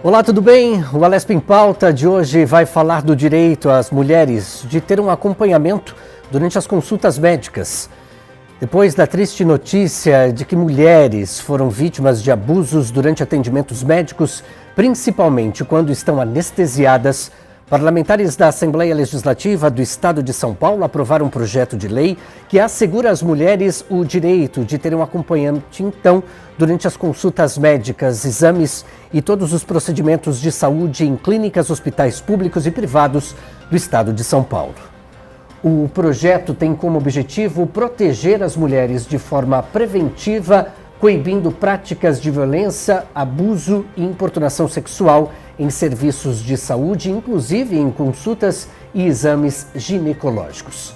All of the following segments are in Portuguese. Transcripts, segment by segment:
Olá, tudo bem? O Alesp em Pauta de hoje vai falar do direito às mulheres de ter um acompanhamento durante as consultas médicas. Depois da triste notícia de que mulheres foram vítimas de abusos durante atendimentos médicos, principalmente quando estão anestesiadas, parlamentares da Assembleia Legislativa do Estado de São Paulo aprovaram um projeto de lei que assegura às mulheres o direito de ter um acompanhante, então, durante as consultas médicas, exames e todos os procedimentos de saúde em clínicas, hospitais públicos e privados do Estado de São Paulo. O projeto tem como objetivo proteger as mulheres de forma preventiva, coibindo práticas de violência, abuso e importunação sexual em serviços de saúde, inclusive em consultas e exames ginecológicos.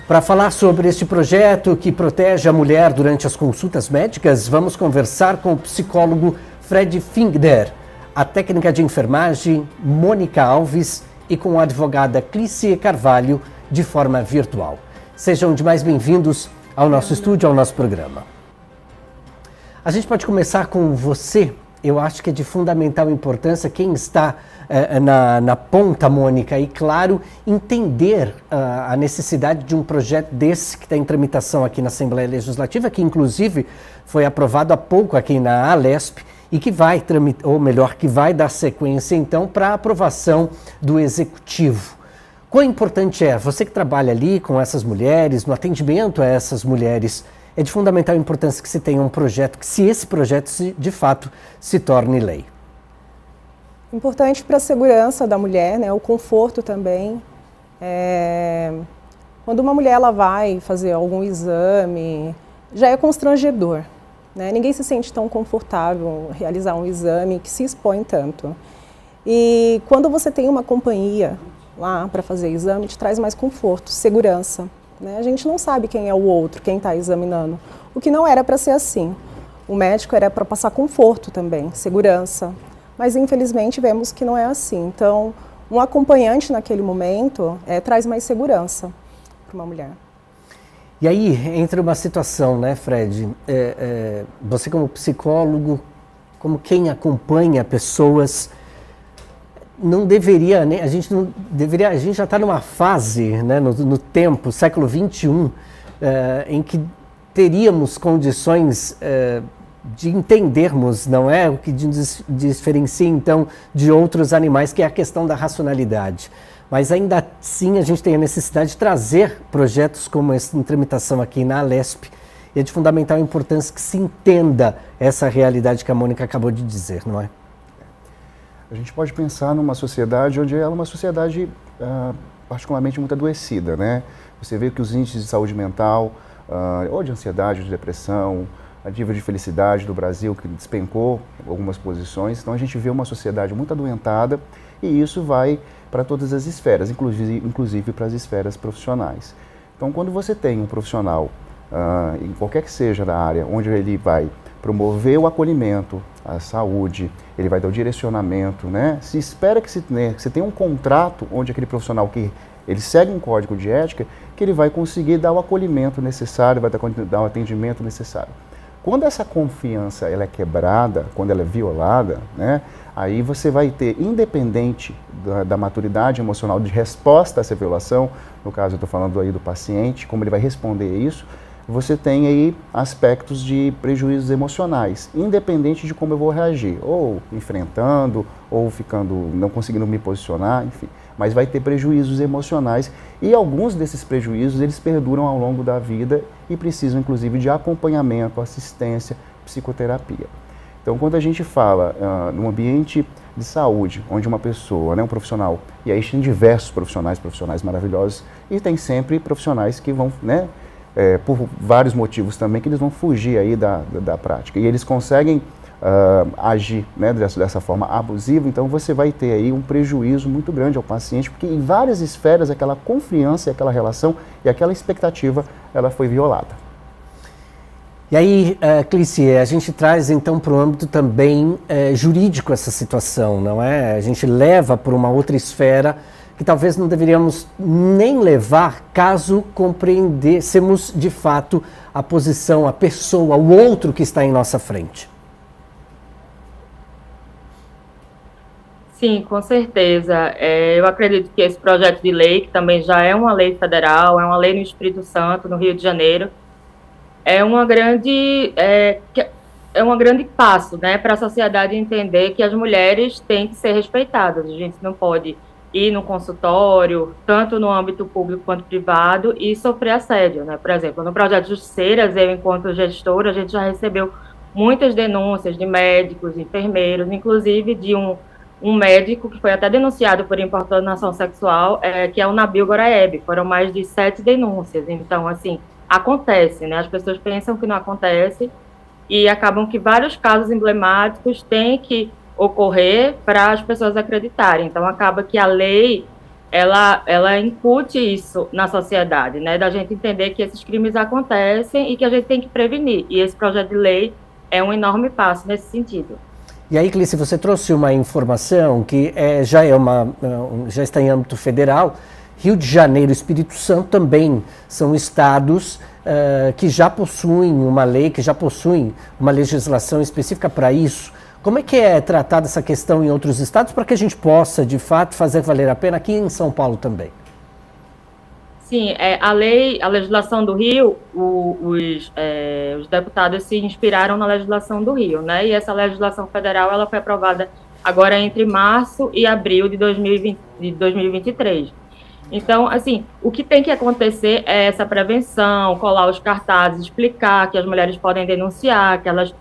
Para falar sobre este projeto que protege a mulher durante as consultas médicas, vamos conversar com o psicólogo Fred Finger, a técnica de enfermagem Mônica Alves e com a advogada Clícia Carvalho de forma virtual. Sejam demais bem-vindos ao nosso estúdio, ao nosso programa. A gente pode começar com você. Eu acho que é de fundamental importância quem está na ponta, Mônica, e claro, entender a necessidade de um projeto desse que está em tramitação aqui na Assembleia Legislativa, que inclusive foi aprovado há pouco aqui na Alesp e que vai tramitar, ou melhor, que vai dar sequência então para a aprovação do Executivo. Quão importante é, você que trabalha ali com essas mulheres, no atendimento a essas mulheres, é de fundamental importância que se tenha um projeto, que se esse projeto de fato se torne lei. Importante para a segurança da mulher, né, o conforto também. Quando uma mulher ela vai fazer algum exame, já é constrangedor, né? Ninguém se sente tão confortável realizar um exame que se expõe tanto. E quando você tem uma companhia lá para fazer exame, te traz mais conforto, segurança. A gente não sabe quem é o outro, quem está examinando. O que não era para ser assim. O médico era para passar conforto também, segurança. Mas infelizmente vemos que não é assim. Então, um acompanhante naquele momento traz mais segurança para uma mulher. E aí entra uma situação, né, Fred? Você como psicólogo, como quem acompanha pessoas, não deveria, né? A gente já está numa fase, né, no tempo, século XXI, em que teríamos condições de entendermos, não é? O que nos diferencia, então, de outros animais, que é a questão da racionalidade. Mas ainda assim a gente tem a necessidade de trazer projetos como esse em tramitação aqui na Alesp. E é de fundamental importância que se entenda essa realidade que a Mônica acabou de dizer, não é? A gente pode pensar numa sociedade onde ela é uma sociedade particularmente muito adoecida, né? Você vê que os índices de saúde mental, ou de ansiedade, de depressão, a nível de felicidade do Brasil, que despencou algumas posições. Então a gente vê uma sociedade muito adoentada e isso vai para todas as esferas, inclusive para as esferas profissionais. Então quando você tem um profissional, em qualquer que seja da área, onde ele vai promover o acolhimento, a saúde, ele vai dar o direcionamento, né? Se espera que você tenha um contrato onde aquele profissional que ele segue um código de ética, que ele vai conseguir dar o acolhimento necessário, vai dar o atendimento necessário. Quando essa confiança ela é quebrada, quando ela é violada, né? Aí você vai ter, independente da maturidade emocional de resposta a essa violação, no caso eu estou falando aí do paciente, como ele vai responder a isso, você tem aí aspectos de prejuízos emocionais, independente de como eu vou reagir, ou enfrentando, ou não conseguindo me posicionar, enfim. Mas vai ter prejuízos emocionais e alguns desses prejuízos eles perduram ao longo da vida e precisam inclusive de acompanhamento, assistência, psicoterapia. Então quando a gente fala num ambiente de saúde, onde uma pessoa, né, um profissional, e aí tem diversos profissionais maravilhosos, e tem sempre profissionais que vão, né, por vários motivos também, que eles vão fugir aí da prática. E eles conseguem agir, né, dessa forma abusiva, então você vai ter aí um prejuízo muito grande ao paciente, porque em várias esferas aquela confiança, aquela relação e aquela expectativa, ela foi violada. E aí, Clícia, a gente traz então para o âmbito também jurídico essa situação, não é? A gente leva para uma outra esfera que talvez não deveríamos nem levar caso compreendêssemos de fato a posição, a pessoa, o outro que está em nossa frente. Sim, com certeza. Eu acredito que esse projeto de lei, que também já é uma lei federal, é uma lei no Espírito Santo, no Rio de Janeiro, é uma grande, é uma grande passo, né, para a sociedade entender que as mulheres têm que ser respeitadas. A gente não pode ir no consultório, tanto no âmbito público quanto privado, e sofrer assédio, né? Por exemplo, no projeto Justiceiras, eu, enquanto gestora, a gente já recebeu muitas denúncias de médicos, enfermeiros, inclusive de um médico que foi até denunciado por importunação sexual, que é o Nabil Goraeb. Foram mais de 7 denúncias. Então, assim, acontece, né? As pessoas pensam que não acontece e acabam que vários casos emblemáticos têm que ocorrer para as pessoas acreditarem. Então, acaba que a lei, ela incute isso na sociedade, né? Da gente entender que esses crimes acontecem e que a gente tem que prevenir. E esse projeto de lei é um enorme passo nesse sentido. E aí, Clícia, você trouxe uma informação que já está em âmbito federal. Rio de Janeiro e Espírito Santo também são estados que já possuem uma lei, que já possuem uma legislação específica para isso. Como é que é tratada essa questão em outros estados para que a gente possa, de fato, fazer valer a pena aqui em São Paulo também? Sim, a legislação do Rio, os deputados se inspiraram na legislação do Rio, né? E essa legislação federal, ela foi aprovada agora entre março e abril de 2023. Então, assim, o que tem que acontecer é essa prevenção, colar os cartazes, explicar que as mulheres podem denunciar, que elas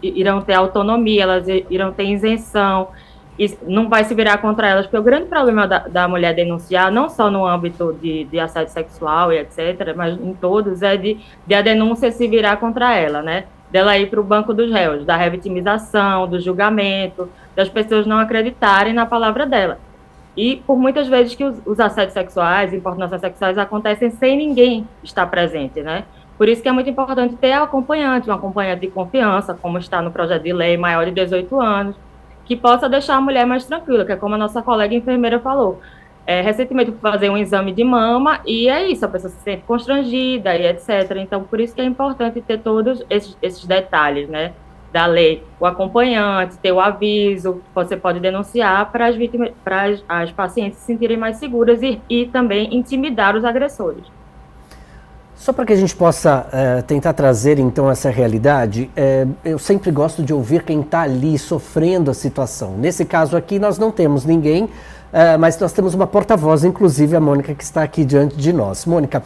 irão ter autonomia, elas irão ter isenção, e não vai se virar contra elas, porque o grande problema da mulher denunciar, não só no âmbito de assédio sexual e etc., mas em todos, é de a denúncia se virar contra ela, né? Dela ir para o banco dos réus, da revitimização, do julgamento, das pessoas não acreditarem na palavra dela. E por muitas vezes que os assédios sexuais, importunações sexuais acontecem sem ninguém estar presente, né? Por isso que é muito importante ter um acompanhante de confiança, como está no projeto de lei, maior de 18 anos, que possa deixar a mulher mais tranquila, que é como a nossa colega enfermeira falou. Recentemente fui fazer um exame de mama e é isso, a pessoa se sente constrangida e etc. Então, por isso que é importante ter todos esses detalhes, né, da lei. O acompanhante, ter o aviso, que você pode denunciar para as vítimas, para as pacientes se sentirem mais seguras e também intimidar os agressores. Só para que a gente possa tentar trazer, então, essa realidade, eu sempre gosto de ouvir quem está ali sofrendo a situação. Nesse caso aqui, nós não temos ninguém, mas nós temos uma porta-voz, inclusive a Mônica, que está aqui diante de nós. Mônica,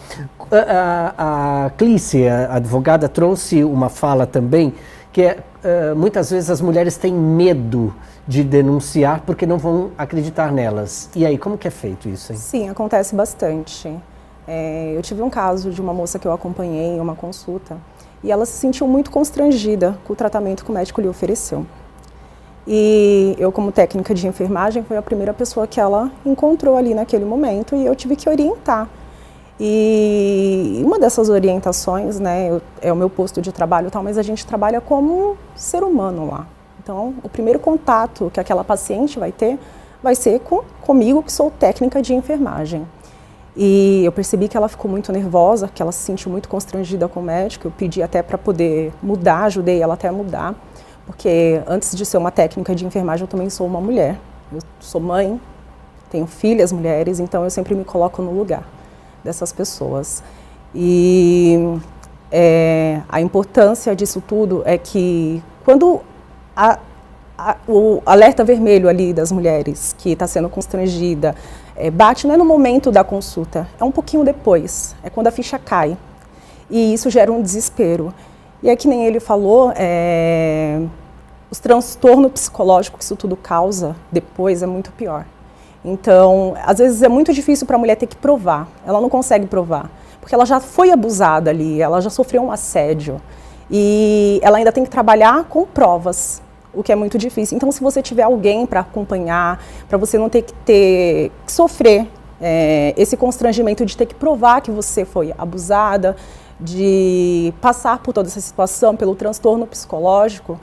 a Clícia, a advogada, trouxe uma fala também, que muitas vezes as mulheres têm medo de denunciar porque não vão acreditar nelas. E aí, como que é feito isso, hein? Sim, acontece bastante. Eu tive um caso de uma moça que eu acompanhei em uma consulta e ela se sentiu muito constrangida com o tratamento que o médico lhe ofereceu. E eu, como técnica de enfermagem, fui a primeira pessoa que ela encontrou ali naquele momento e eu tive que orientar. E uma dessas orientações, né, é o meu posto de trabalho e tal, mas a gente trabalha como ser humano lá. Então, o primeiro contato que aquela paciente vai ter vai ser comigo, que sou técnica de enfermagem. E eu percebi que ela ficou muito nervosa, que ela se sentiu muito constrangida com o médico. Eu pedi até para poder mudar, ajudei ela até a mudar, porque antes de ser uma técnica de enfermagem, eu também sou uma mulher. Eu sou mãe, tenho filhas mulheres, então eu sempre me coloco no lugar dessas pessoas. E a importância disso tudo é que quando o alerta vermelho ali das mulheres que está sendo constrangida bate não é no momento da consulta, é um pouquinho depois, é quando a ficha cai. E isso gera um desespero. E é que nem ele falou, os transtornos psicológicos que isso tudo causa depois é muito pior. Então, às vezes é muito difícil para a mulher ter que provar, ela não consegue provar, porque ela já foi abusada ali, ela já sofreu um assédio e ela ainda tem que trabalhar com provas, o que é muito difícil. Então, se você tiver alguém para acompanhar, para você não ter que sofrer esse constrangimento de ter que provar que você foi abusada, de passar por toda essa situação, pelo transtorno psicológico,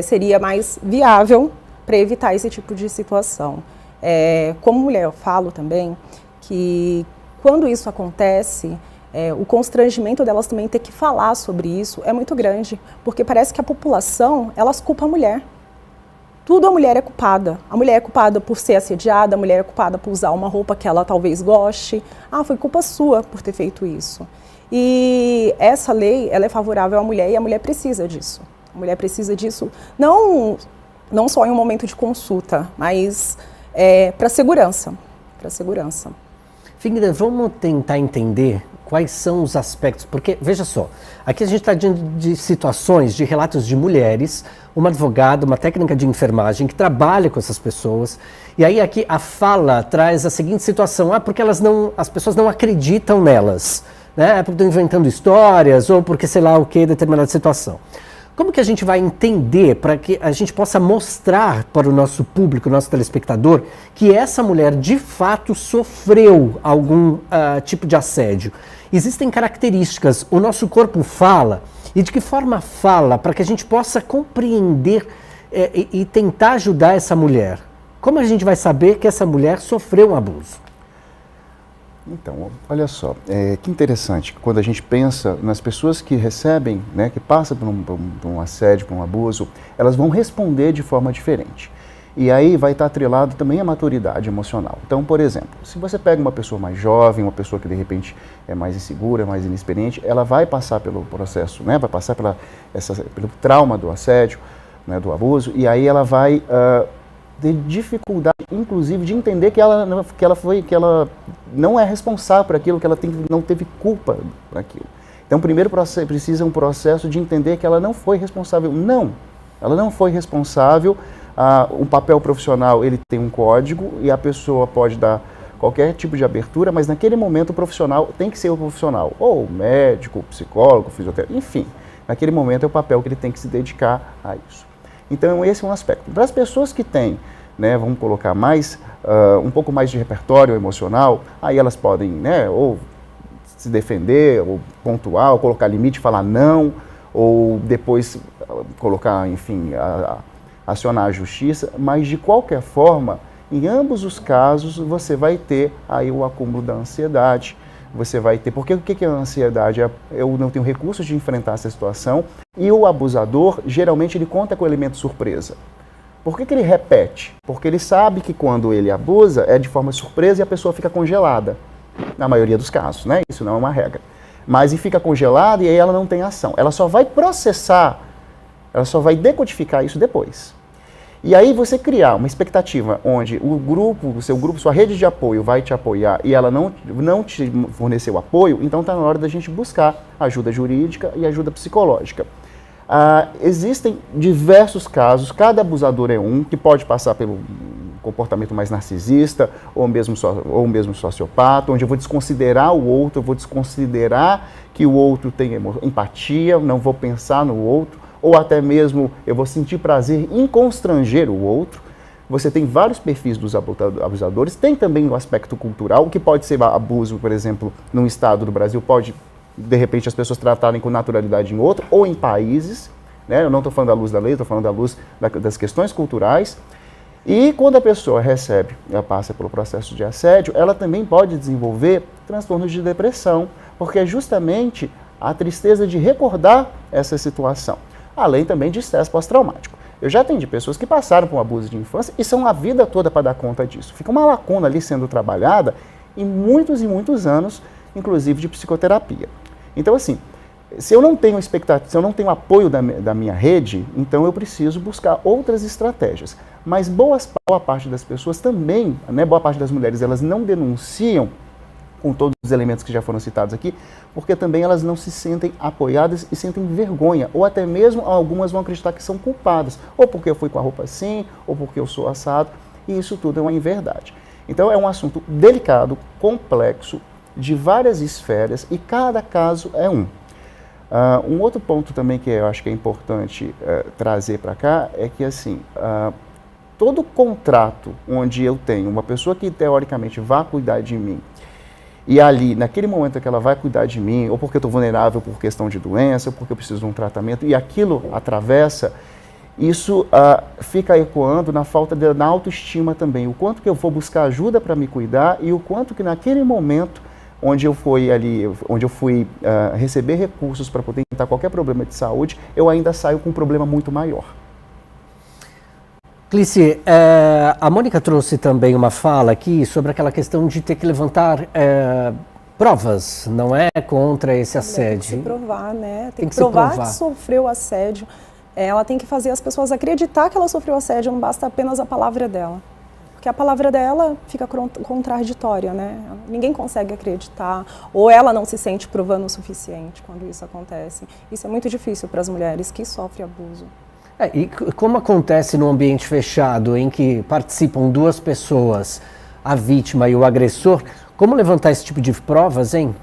seria mais viável para evitar esse tipo de situação. Como mulher, eu falo também que quando isso acontece, o constrangimento delas também ter que falar sobre isso é muito grande, porque parece que a população, elas culpa a mulher. Tudo a mulher é culpada. A mulher é culpada por ser assediada, a mulher é culpada por usar uma roupa que ela talvez goste. Ah, foi culpa sua por ter feito isso. E essa lei, ela é favorável à mulher e a mulher precisa disso. A mulher precisa disso não só em um momento de consulta, mas para segurança. Para segurança. Figner, vamos tentar entender quais são os aspectos, porque, veja só, aqui a gente está diante de situações, de relatos de mulheres, uma advogada, uma técnica de enfermagem que trabalha com essas pessoas, e aí aqui a fala traz a seguinte situação, porque as pessoas não acreditam nelas, né? Porque estão inventando histórias, ou porque sei lá o que, determinada situação. Como que a gente vai entender para que a gente possa mostrar para o nosso público, nosso telespectador, que essa mulher de fato sofreu algum tipo de assédio? Existem características, o nosso corpo fala, e de que forma fala para que a gente possa compreender e tentar ajudar essa mulher? Como a gente vai saber que essa mulher sofreu um abuso? Então, olha só, que interessante, quando a gente pensa nas pessoas que recebem, né, que passam por um assédio, por um abuso, elas vão responder de forma diferente. E aí vai estar atrelado também a maturidade emocional. Então, por exemplo, se você pega uma pessoa mais jovem, uma pessoa que de repente é mais insegura, mais inexperiente, ela vai passar pelo processo, né, vai passar pelo trauma do assédio, né, do abuso, e aí ela vai ter dificuldade, inclusive, de entender que ela não é responsável por aquilo, que ela não teve culpa por aquilo. Então, primeiro precisa um processo de entender que ela não foi responsável. Não, ela não foi responsável. O papel profissional, ele tem um código e a pessoa pode dar qualquer tipo de abertura, mas naquele momento o profissional tem que ser o profissional, ou médico, psicólogo, fisioterapeuta, enfim. Naquele momento é o papel que ele tem que se dedicar a isso. Então, esse é um aspecto. Para as pessoas que têm, né, vamos colocar mais, um pouco mais de repertório emocional, aí elas podem, né, ou se defender, ou pontuar, ou colocar limite, falar não, ou depois colocar, enfim, acionar a justiça, mas de qualquer forma, em ambos os casos, você vai ter aí o acúmulo da ansiedade, você vai ter, porque o que é a ansiedade? Eu não tenho recursos de enfrentar essa situação, e o abusador, geralmente, ele conta com o elemento surpresa. Por que ele repete? Porque ele sabe que quando ele abusa, é de forma surpresa e a pessoa fica congelada, na maioria dos casos, né? Isso não é uma regra. Mas e fica congelada e aí ela não tem ação. Ela só vai processar, ela só vai decodificar isso depois. E aí você criar uma expectativa onde o seu grupo, sua rede de apoio vai te apoiar e ela não te forneceu apoio, então está na hora da gente buscar ajuda jurídica e ajuda psicológica. Existem diversos casos, cada abusador é um, que pode passar pelo comportamento mais narcisista ou mesmo sociopata, onde eu vou desconsiderar o outro, eu vou desconsiderar que o outro tem empatia, não vou pensar no outro, ou até mesmo eu vou sentir prazer em constranger o outro. Você tem vários perfis dos abusadores, tem também o aspecto cultural, que pode ser abuso, por exemplo, num estado do Brasil, pode, de repente, as pessoas tratarem com naturalidade em outro, ou em países, né? Eu não estou falando da luz da lei, estou falando da luz das questões culturais. E quando a pessoa ela passa pelo processo de assédio, ela também pode desenvolver transtornos de depressão, porque é justamente a tristeza de recordar essa situação. Além também de estresse pós-traumático. Eu já atendi pessoas que passaram por um abuso de infância e são a vida toda para dar conta disso. Fica uma lacuna ali sendo trabalhada em muitos e muitos anos, inclusive de psicoterapia. Então, assim, se eu não tenho expectativa, se eu não tenho apoio da minha rede, então eu preciso buscar outras estratégias. Mas boa parte das pessoas também, né, boa parte das mulheres, elas não denunciam com todos os elementos que já foram citados aqui, porque também elas não se sentem apoiadas e sentem vergonha, ou até mesmo algumas vão acreditar que são culpadas, ou porque eu fui com a roupa assim, ou porque eu sou assado, e isso tudo é uma inverdade. Então é um assunto delicado, complexo, de várias esferas, e cada caso é um. Um outro ponto também que eu acho que é importante trazer para cá é que, assim, todo contrato onde eu tenho uma pessoa que teoricamente vai cuidar de mim, e ali, naquele momento que ela vai cuidar de mim, ou porque eu estou vulnerável por questão de doença, ou porque eu preciso de um tratamento, e aquilo atravessa, isso fica ecoando na falta da autoestima também. O quanto que eu vou buscar ajuda para me cuidar e o quanto que naquele momento onde eu fui receber recursos para poder tratar qualquer problema de saúde, eu ainda saio com um problema muito maior. Clícia, a Mônica trouxe também uma fala aqui sobre aquela questão de ter que levantar provas, não é, contra esse assédio. Tem que se provar, né? Tem que provar que sofreu assédio. Ela tem que fazer as pessoas acreditar que ela sofreu assédio, não basta apenas a palavra dela. Porque a palavra dela fica contraditória, né? Ninguém consegue acreditar, ou ela não se sente provando o suficiente quando isso acontece. Isso é muito difícil para as mulheres que sofrem abuso. E como acontece no ambiente fechado, em que participam duas pessoas, a vítima e o agressor, como levantar esse tipo de provas, hein?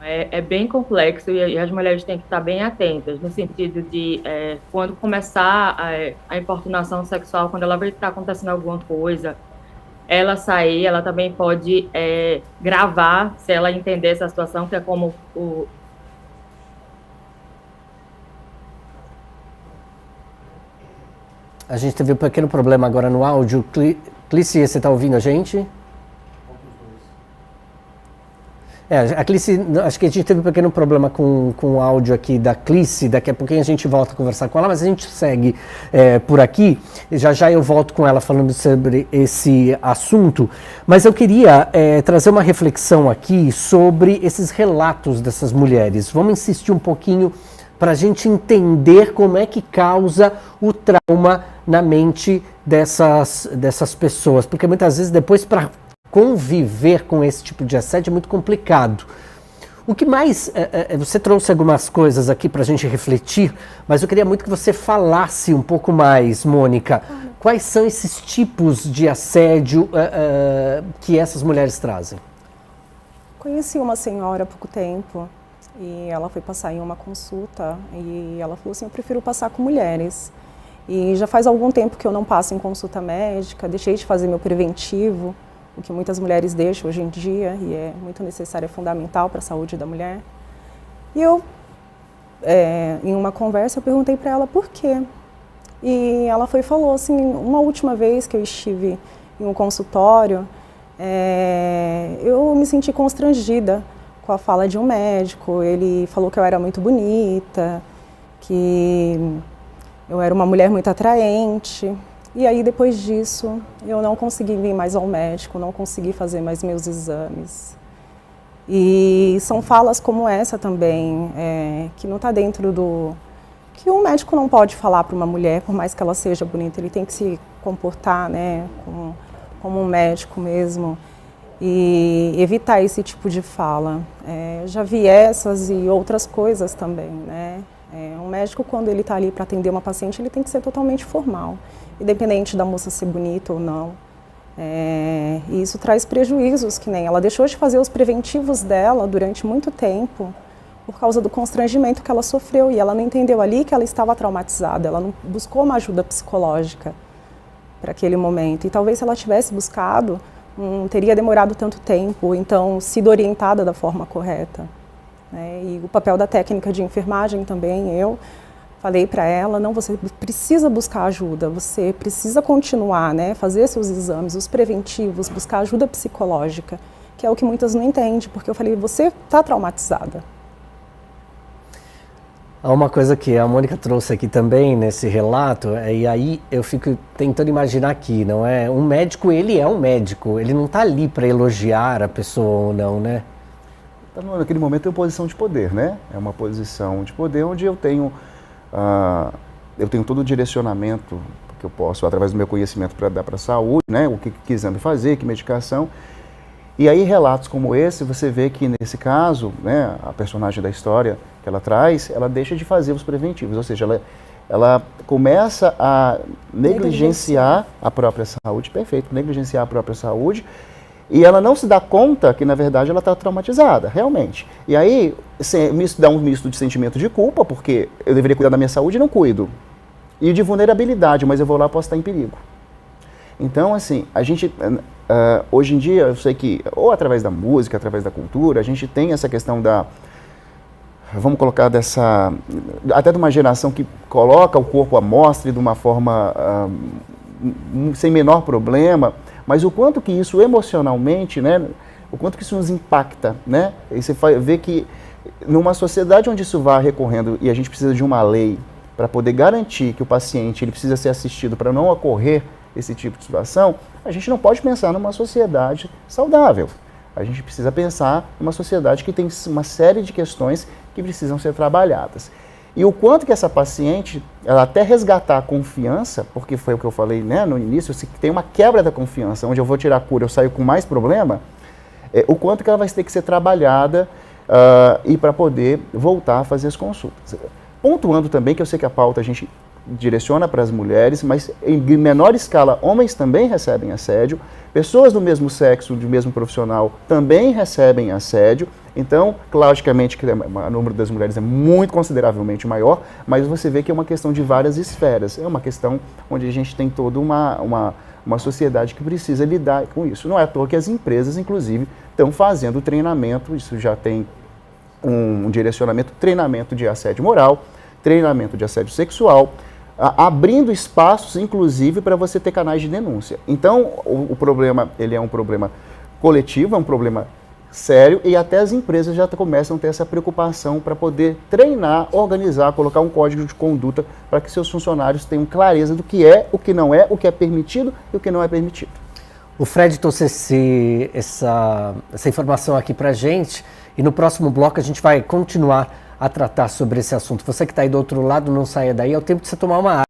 É bem complexo e as mulheres têm que estar bem atentas, no sentido de, quando começar a importunação sexual, quando ela vê que está acontecendo alguma coisa, ela sair, ela também pode gravar, se ela entender essa situação, que é como A gente teve um pequeno problema agora no áudio. Clícia, você está ouvindo a gente? A Clícia, acho que a gente teve um pequeno problema com o áudio aqui da Clícia, daqui a pouquinho a gente volta a conversar com ela, mas a gente segue por aqui, já eu volto com ela falando sobre esse assunto, mas eu queria trazer uma reflexão aqui sobre esses relatos dessas mulheres. Vamos insistir um pouquinho para a gente entender como é que causa o trauma na mente dessas pessoas, porque muitas vezes depois para conviver com esse tipo de assédio é muito complicado. O que mais, você trouxe algumas coisas aqui para a gente refletir, mas eu queria muito que você falasse um pouco mais, Mônica. Quais são esses tipos de assédio que essas mulheres trazem? Conheci uma senhora há pouco tempo e ela foi passar em uma consulta e ela falou assim, eu prefiro passar com mulheres. E já faz algum tempo que eu não passo em consulta médica, deixei de fazer meu preventivo, o que muitas mulheres deixam hoje em dia, e é muito necessário, é fundamental para a saúde da mulher. E eu, em uma conversa, eu perguntei para ela por quê. E ela falou assim, uma última vez que eu estive em um consultório, eu me senti constrangida com a fala de um médico. Ele falou que eu era muito bonita, que eu era uma mulher muito atraente. E aí, depois disso, eu não consegui vir mais ao médico, não consegui fazer mais meus exames. E são falas como essa também, que não está dentro do... que um médico não pode falar para uma mulher, por mais que ela seja bonita, ele tem que se comportar, né, como um médico mesmo, e evitar esse tipo de fala. Já vi essas e outras coisas também, né? Um médico, quando ele está ali para atender uma paciente, ele tem que ser totalmente formal, independente da moça ser bonita ou não. E isso traz prejuízos, que nem ela deixou de fazer os preventivos dela durante muito tempo por causa do constrangimento que ela sofreu, e ela não entendeu ali que ela estava traumatizada, ela não buscou uma ajuda psicológica para aquele momento. E talvez se ela tivesse buscado, não teria demorado tanto tempo, ou então sido orientada da forma correta. E o papel da técnica de enfermagem também, eu falei para ela, não, você precisa buscar ajuda, você precisa continuar, né, fazer seus exames, os preventivos, buscar ajuda psicológica, que é o que muitas não entendem, porque eu falei, você está traumatizada. Há uma coisa que a Mônica trouxe aqui também nesse relato, e aí eu fico tentando imaginar aqui, não é? Um médico, ele é um médico, ele não está ali para elogiar a pessoa ou não, né? Naquele momento é uma posição de poder, né? É uma posição de poder onde eu tenho todo o direcionamento que eu posso, através do meu conhecimento, para dar para a saúde, né? O que exame fazer, que medicação. E aí relatos como esse, você vê que nesse caso, né, a personagem da história que ela traz, ela deixa de fazer os preventivos, ou seja, ela começa a negligenciar a própria saúde, perfeito, negligenciar a própria saúde, e ela não se dá conta que, na verdade, ela está traumatizada, realmente. E aí, dá um misto de sentimento de culpa, porque eu deveria cuidar da minha saúde e não cuido. E de vulnerabilidade, mas eu vou lá e posso estar em perigo. Então, assim, a gente, hoje em dia, eu sei que, ou através da música, através da cultura, a gente tem essa questão vamos colocar até de uma geração que coloca o corpo à mostra de uma forma sem menor problema, mas o quanto que isso emocionalmente, né, o quanto que isso nos impacta, né? E você vê que numa sociedade onde isso vai recorrendo e a gente precisa de uma lei para poder garantir que o paciente ele precisa ser assistido para não ocorrer esse tipo de situação, a gente não pode pensar numa sociedade saudável. A gente precisa pensar numa sociedade que tem uma série de questões que precisam ser trabalhadas. E o quanto que essa paciente, ela até resgatar a confiança, porque foi o que eu falei, né, no início, se tem uma quebra da confiança, onde eu vou tirar a cura, eu saio com mais problema, o quanto que ela vai ter que ser trabalhada e para poder voltar a fazer as consultas. Pontuando também, que eu sei que a pauta a gente direciona para as mulheres, mas em menor escala, homens também recebem assédio, pessoas do mesmo sexo, do mesmo profissional, também recebem assédio. Então, logicamente, que o número das mulheres é muito consideravelmente maior, mas você vê que é uma questão de várias esferas. É uma questão onde a gente tem toda uma sociedade que precisa lidar com isso. Não é à toa que as empresas, inclusive, estão fazendo treinamento, isso já tem um direcionamento, treinamento de assédio moral, treinamento de assédio sexual, abrindo espaços, inclusive, para você ter canais de denúncia. Então, o problema, ele é um problema coletivo, é um problema sério, e até as empresas já começam a ter essa preocupação para poder treinar, organizar, colocar um código de conduta para que seus funcionários tenham clareza do que é, o que não é, o que é permitido e o que não é permitido. O Fred trouxe essa informação aqui para a gente, e no próximo bloco a gente vai continuar a tratar sobre esse assunto. Você que está aí do outro lado, não saia daí, é o tempo de você tomar uma água.